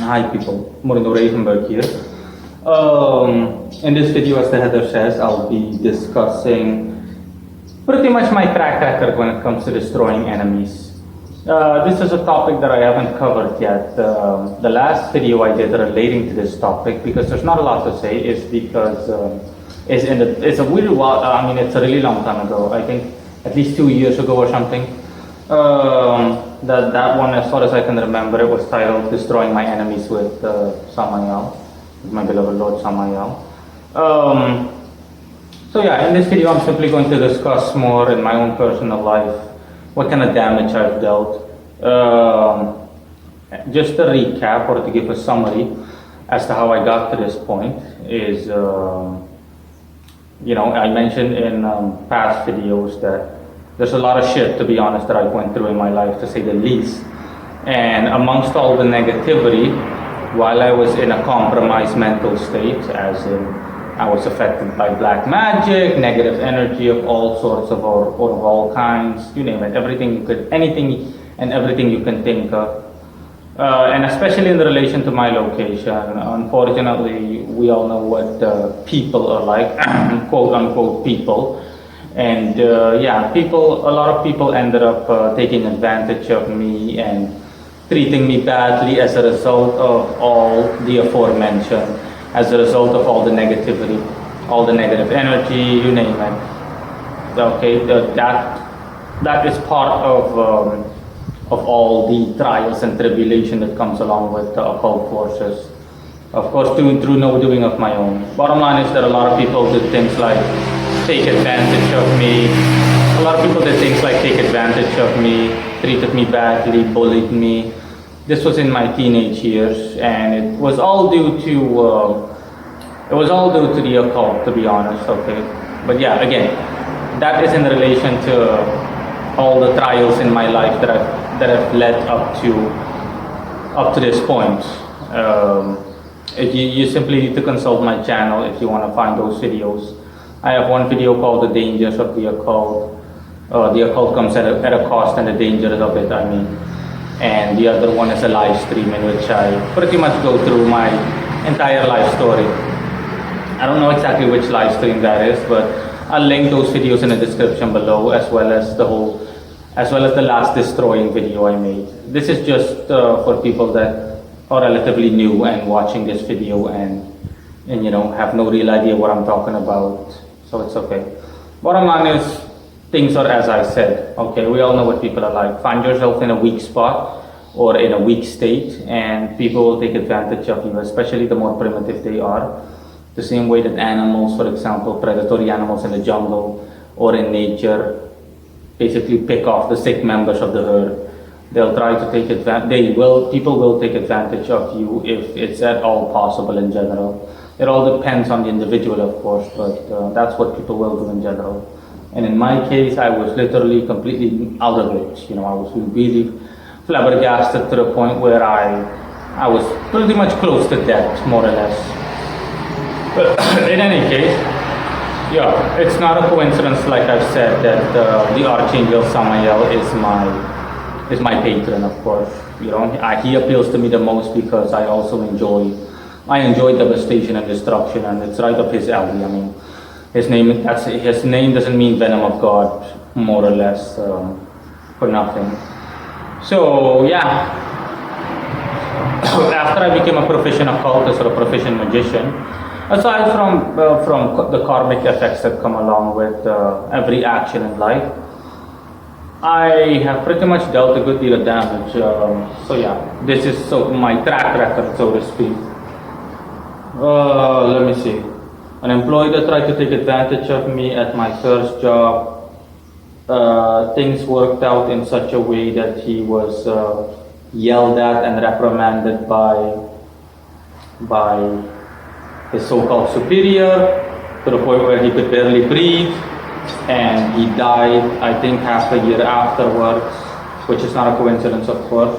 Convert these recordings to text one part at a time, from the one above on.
Hi people, Morino Reichenberg here. In this video, as the header says, I'll be discussing pretty much my track record when it comes to destroying enemies. This is a topic that I haven't covered yet. The last video I did relating to this topic, because there's not a lot to say, is because it's a really while, it's a really long time ago. I think at least 2 years ago or something. That one, as far as I can remember, it was titled "Destroying My Enemies with Samael," with my beloved Lord Samael. So yeah, in this video, I'm simply going to discuss more in my own personal life what kind of damage I've dealt. Just to recap or to give a summary as to how I got to this point is, I mentioned in past videos that there's a lot of shit, to be honest, that I went through in my life, to say the least. And amongst all the negativity, while I was in a compromised mental state, as in I was affected by black magic, negative energy of all sorts of all kinds, you name it, anything and everything you can think of. And especially in relation to my location, unfortunately, we all know what people are like, quote unquote people. And a lot of people ended up taking advantage of me and treating me badly as a result of all the aforementioned, as a result of all the negativity, all the negative energy, you name it. Okay, that is part of all the trials and tribulation that comes along with the occult forces. Of course, through no doing of my own. Bottom line is that a lot of people did things like take advantage of me. A lot of people did things like take advantage of me, treated me badly, bullied me. This was in my teenage years, and it was all due to the occult, to be honest. Okay, but yeah, again, that is in relation to all the trials in my life that have led up to this point. You simply need to consult my channel if you want to find those videos. I have one video called "The Dangers of the Occult." The occult comes at a cost, and the dangers of it, and the other one is a live stream in which I pretty much go through my entire life story. I don't know exactly which live stream that is, but I'll link those videos in the description below, as well as the last destroying video I made. This is just for people that are relatively new and watching this video and have no real idea what I'm talking about. So it's okay. Bottom line is, things are as I said. Okay, we all know what people are like. Find yourself in a weak spot or in a weak state, and people will take advantage of you, especially the more primitive they are. The same way that animals, for example, predatory animals in the jungle or in nature, basically pick off the sick members of the herd. They'll try to take advantage. People will take advantage of you if it's at all possible in general. It all depends on the individual, of course, but that's what people will do in general. And in my case, I was literally completely out of it. I was really flabbergasted to the point where I was pretty much close to death, more or less. But in any case, yeah, it's not a coincidence, like I've said, that the Archangel Samael is my patron, of course. He appeals to me the most because I also enjoy devastation and destruction, and it's right up his alley. His name doesn't mean venom of God, more or less, for nothing. So yeah, after I became a proficient occultist or a proficient magician, aside from the karmic effects that come along with every action in life, I have pretty much dealt a good deal of damage. So yeah, this is my track record, so to speak. Let me see. An employee that tried to take advantage of me at my first job. Things worked out in such a way that he was yelled at and reprimanded by his so-called superior, to the point where he could barely breathe, and he died, I think, half a year afterwards, which is not a coincidence, of course.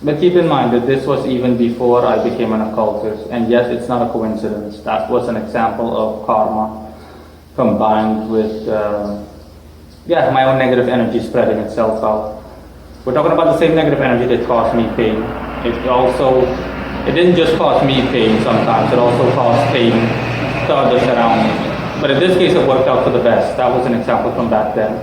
But keep in mind that this was even before I became an occultist, and yes, it's not a coincidence. That was an example of karma combined with my own negative energy spreading itself out. We're talking about the same negative energy that caused me pain. It didn't just cause me pain sometimes, it also caused pain to others around me. But in this case, it worked out for the best. That was an example from back then.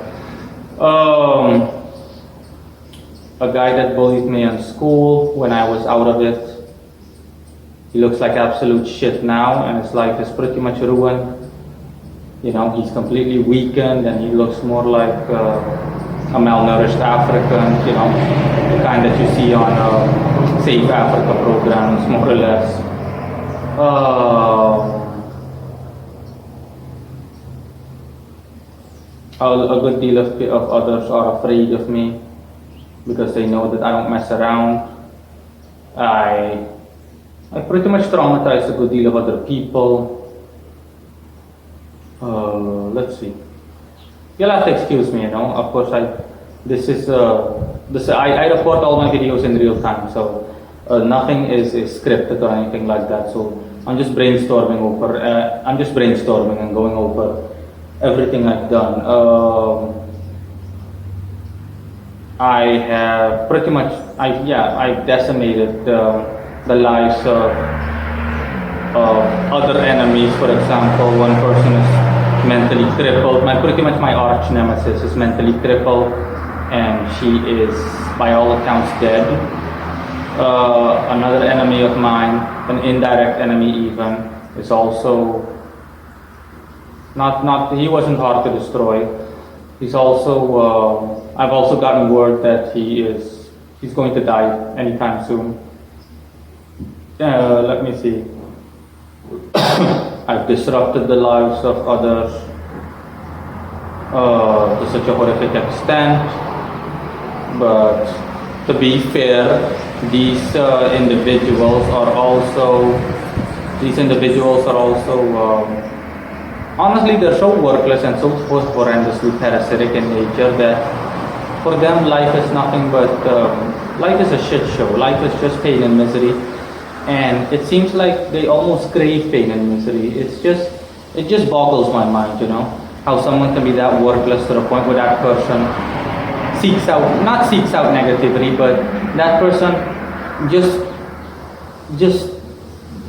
A guy that bullied me in school when I was out of it. He looks like absolute shit now, and his life is pretty much ruined. You know, he's completely weakened, and he looks more like a malnourished African, you know, the kind that you see on Safe Africa programs, more or less. A good deal of others are afraid of me because they know that I don't mess around. I pretty much traumatized a good deal of other people. Let's see. You'll have to excuse me, you know. Of course, I record all my videos in real time, so nothing is scripted or anything like that. So I'm just brainstorming and going over everything I've done. I have pretty much, I've decimated the lives of other enemies. For example, one person is mentally crippled. Pretty much my arch nemesis is mentally crippled, and she is, by all accounts, dead. Another enemy of mine, an indirect enemy even, is also he wasn't hard to destroy. He's also, I've also gotten word that he's going to die anytime soon. Let me see. I've disrupted the lives of others to such a horrific extent, but to be fair, these individuals are also honestly, they're so worthless and so horrendously parasitic in nature that for them life is nothing but life is a shit show. Life is just pain and misery. And it seems like they almost crave pain and misery. It just boggles my mind, you know, how someone can be that worthless to the point where that person not seeks out negativity, but that person just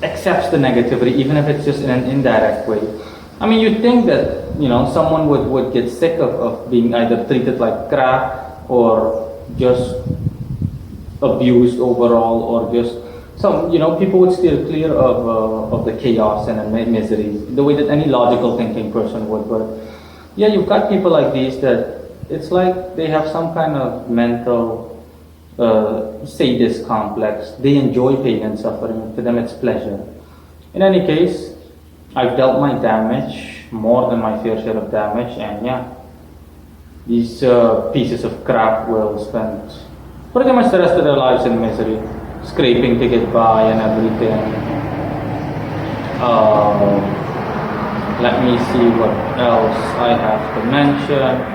accepts the negativity, even if it's just in an indirect way. I mean, you'd think that, you know, someone would get sick of being either treated like crap or just abused overall, or just people would steer clear of the chaos and the misery, the way that any logical thinking person would. But yeah, you've got people like these that it's like they have some kind of mental sadist complex. They enjoy pain and suffering. To them, it's pleasure. In any case, I've dealt my damage, more than my fair share of damage, and yeah, these pieces of crap will spend pretty much the rest of their lives in misery, scraping to get by and everything. Let me see what else I have to mention.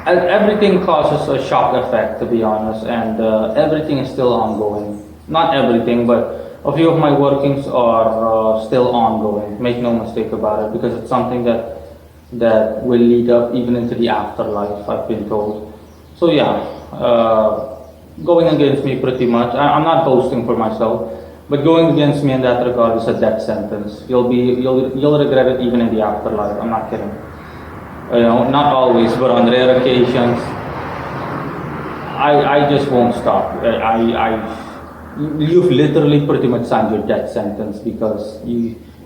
Everything causes a shock effect, to be honest, and everything is still ongoing. Not everything, but a few of my workings are still ongoing. Make no mistake about it, because it's something that will lead up even into the afterlife, I've been told. So yeah, going against me pretty much. I'm not boasting for myself, but going against me in that regard is a death sentence. You'll regret it even in the afterlife. I'm not kidding. You know, not always, but on rare occasions, I just won't stop. You've literally pretty much signed your death sentence, because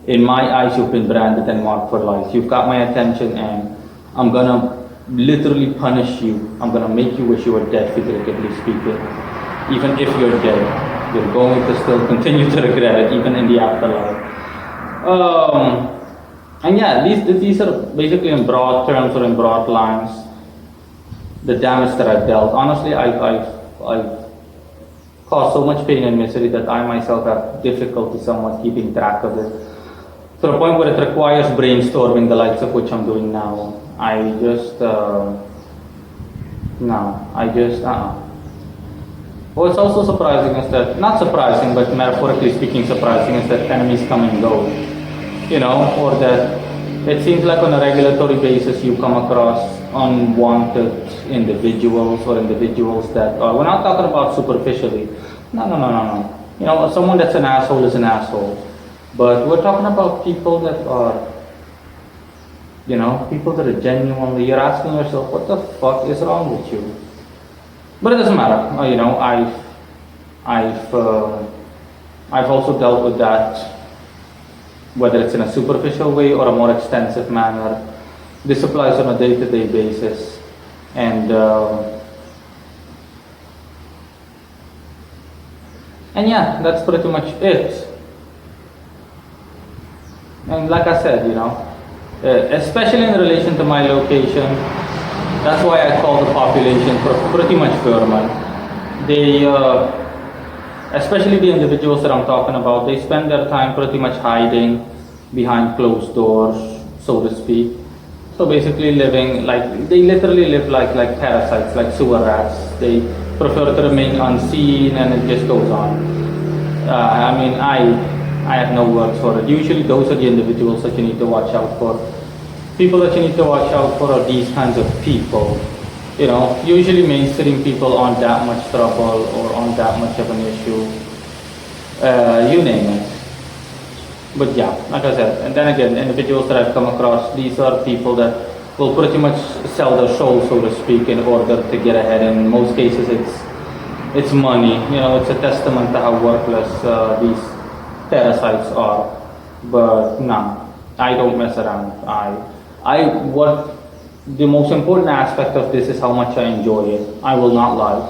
in my eyes, you've been branded and marked for life. You've got my attention, and I'm gonna literally punish you. I'm gonna make you wish you were dead, figuratively speaking. Even if you're dead, you're going to still continue to regret it, even in the afterlife. And yeah, these are basically in broad terms or in broad lines the damage that I've dealt. Honestly, I've caused so much pain and misery that I myself have difficulty somewhat keeping track of it, to the point where it requires brainstorming, the likes of which I'm doing now. What's also surprising is that, not surprising, but metaphorically speaking surprising, is that enemies come and go, you know, or that It seems like on a regulatory basis you come across unwanted individuals or individuals that are, we're not talking about superficially. No, no, no, no, no. You know, someone that's an asshole is an asshole. But we're talking about people that are, you know, people that are genuinely, you're asking yourself, what the fuck is wrong with you? But it doesn't matter. You know, I've also dealt with that, whether it's in a superficial way or a more extensive manner. This applies on a day-to-day basis. And yeah, that's pretty much it. And like I said, you know, especially in relation to my location, that's why I call the population pretty much vermin. They, especially the individuals that I'm talking about, they spend their time pretty much hiding behind closed doors, so to speak. So basically living like, they literally live like parasites, like sewer rats. They prefer to remain unseen, and it just goes on. I mean, I have no words for it. Usually those are the individuals that you need to watch out for. People that you need to watch out for are these kinds of people. You know, usually mainstream people aren't that much trouble or aren't that much of an issue. You name it. But yeah, like I said, and then again, individuals that I've come across, these are people that will pretty much sell their soul, so to speak, in order to get ahead. In most cases, it's money. You know, it's a testament to how worthless these parasites are. But no, I don't mess around. What the most important aspect of this is how much I enjoy it. I will not lie.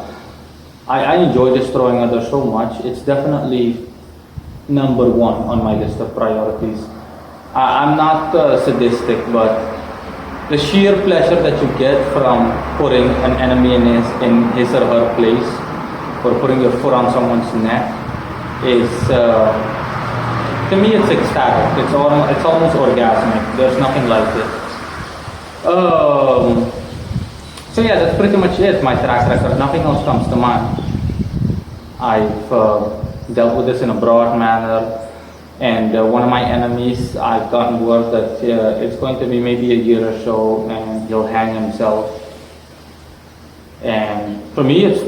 I enjoy destroying others so much. It's definitely number one on my list of priorities. I'm not sadistic, but the sheer pleasure that you get from putting an enemy in his or her place, or putting your foot on someone's neck, is to me it's ecstatic. It's almost orgasmic. There's nothing like it. So yeah, that's pretty much it. My track record. Nothing else comes to mind. I've dealt with this in a broad manner, and one of my enemies, I've gotten word that it's going to be maybe a year or so and he'll hang himself. And for me it's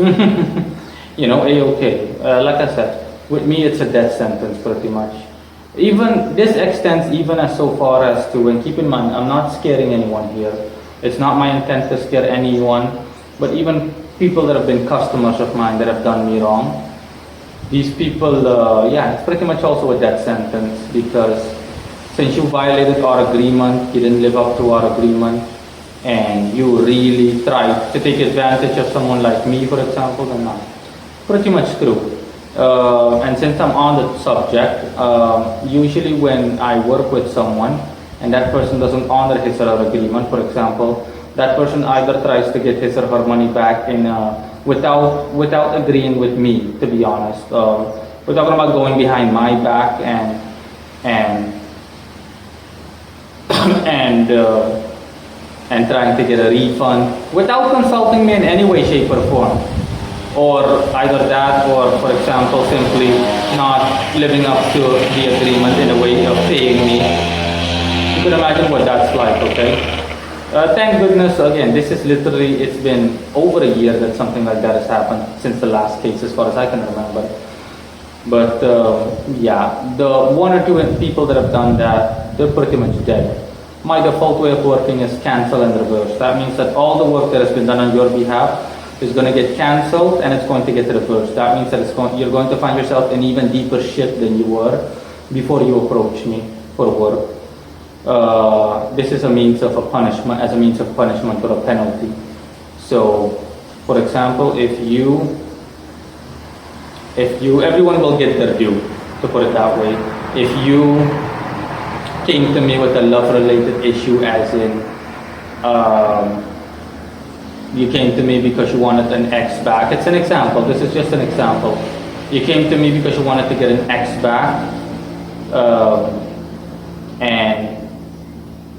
you know, a-okay. Like I said, with me it's a death sentence pretty much. Even this extends even as so far as to, and keep in mind, I'm not scaring anyone here. It's not my intent to scare anyone, but even people that have been customers of mine that have done me wrong, these people, yeah, it's pretty much also a death sentence, because since you violated our agreement, you didn't live up to our agreement, and you really tried to take advantage of someone like me, for example, then I'm pretty much screwed. And since I'm on the subject, usually when I work with someone and that person doesn't honor his or her agreement, for example, that person either tries to get his or her money back in without agreeing with me, to be honest. We're talking about going behind my back and and trying to get a refund without consulting me in any way, shape, or form. Or either that, or for example, simply not living up to the agreement in a way of paying me. You can imagine what that's like, okay? Thank goodness, again, this is literally, it's been over a year that something like that has happened since the last case, as far as I can remember. But yeah, the one or two people that have done that, they're pretty much dead. My default way of working is cancel and reverse. That means that all the work that has been done on your behalf is going to get cancelled and it's going to get reversed. That means that you're going to find yourself in even deeper shit than you were before you approached me for work. This is a means of a punishment, as a means of punishment or a penalty. So, for example, if everyone will get their due, to put it that way. If you came to me with a love-related issue, as in, you came to me because you wanted an ex back. It's an example. This is just an example. You came to me because you wanted to get an ex back, and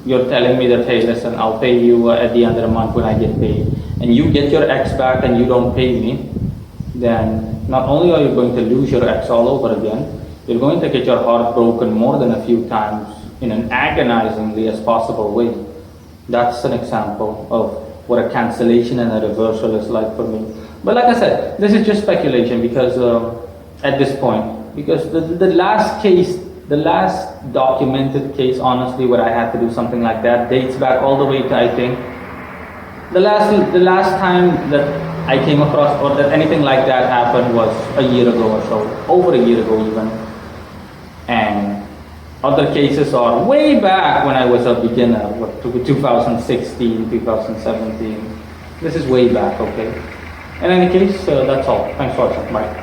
you're telling me that, hey, listen, I'll pay you at the end of the month when I get paid, and you get your ex back and you don't pay me, then not only are you going to lose your ex all over again, you're going to get your heart broken more than a few times in an agonizingly as possible way. That's an example of what a cancellation and a reversal is like for me. But like I said, this is just speculation because at this point, because the last case, the last documented case, honestly, where I had to do something like that dates back all the way to, I think, the last time that I came across or that anything like that happened was a year ago or so, over a year ago even. And other cases are way back when I was a beginner, 2016, 2017. This is way back, okay? In any case, that's all. Thanks for watching. Bye.